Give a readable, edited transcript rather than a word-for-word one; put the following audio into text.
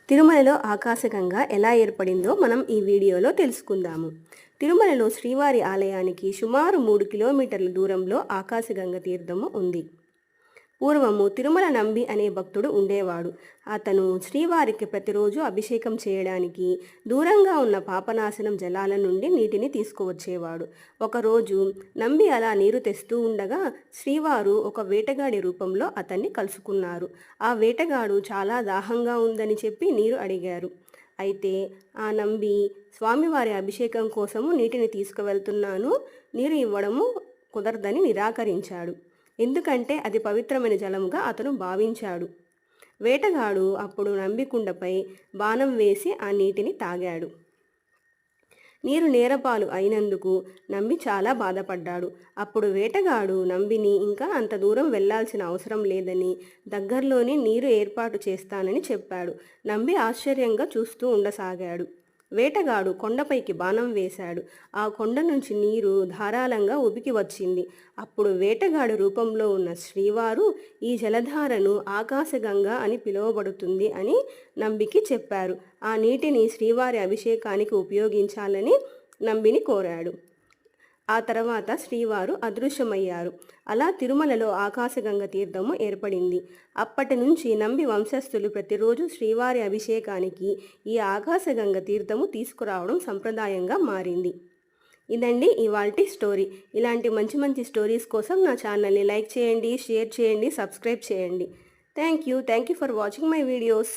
తిరుమలలో ఆకాశగంగ ఎలా ఏర్పడిందో మనం ఈ వీడియోలో తెలుసుకుందాము. తిరుమలలో శ్రీవారి ఆలయానికి సుమారు 3 కిలోమీటర్ల దూరంలో ఆకాశగంగ తీర్థము ఉంది. పూర్వము తిరుమల నంబి అనే భక్తుడు ఉండేవాడు. అతను శ్రీవారికి ప్రతిరోజు అభిషేకం చేయడానికి దూరంగా ఉన్న పాపనాశనం జలాల నుండి నీటిని తీసుకువచ్చేవాడు. ఒకరోజు నంబి అలా నీరు తెస్తూ ఉండగా శ్రీవారు ఒక వేటగాడి రూపంలో అతన్ని కలుసుకున్నారు. ఆ వేటగాడు చాలా దాహంగా ఉందని చెప్పి నీరు అడిగారు. అయితే ఆ నంబి స్వామివారి అభిషేకం కోసము నీటిని తీసుకువెళ్తున్నాను, నీరు ఇవ్వడము కుదరదని నిరాకరించాడు. ఎందుకంటే అది పవిత్రమైన జలముగా అతను భావించాడు. వేటగాడు అప్పుడు నంబికుండపై బాణం వేసి ఆ నీటిని తాగాడు. నీరు నేరపాలు అయినందుకు నంబి చాలా బాధపడ్డాడు. అప్పుడు వేటగాడు నంబిని ఇంకా అంత దూరం వెళ్లాల్సిన అవసరం లేదని, దగ్గరలోనే నీరు ఏర్పాటు చేస్తానని చెప్పాడు. నంబి ఆశ్చర్యంగా చూస్తూ ఉండసాగాడు. వేటగాడు కొండపైకి బాణం వేశాడు. ఆ కొండ నుంచి నీరు ధారాళంగా ఉబికి వచ్చింది. అప్పుడు వేటగాడు రూపంలో ఉన్న శ్రీవారు ఈ జలధారను ఆకాశగంగ అని పిలువబడుతుంది అని నంబికి చెప్పారు. ఆ నీటిని శ్రీవారి అభిషేకానికి ఉపయోగించాలని నంబిని కోరాడు. ఆ తర్వాత శ్రీవారు అదృశ్యమయ్యారు. అలా తిరుమలలో ఆకాశగంగ తీర్థము ఏర్పడింది. అప్పటి నుంచి నంబి వంశస్థులు ప్రతిరోజు శ్రీవారి అభిషేకానికి ఈ ఆకాశగంగ తీర్థము తీసుకురావడం సంప్రదాయంగా మారింది. ఇదండి ఇవాల్టి స్టోరీ. ఇలాంటి మంచి మంచి స్టోరీస్ కోసం నా ఛానల్ని లైక్ చేయండి, షేర్ చేయండి, సబ్స్క్రైబ్ చేయండి. Thank you for watching my videos.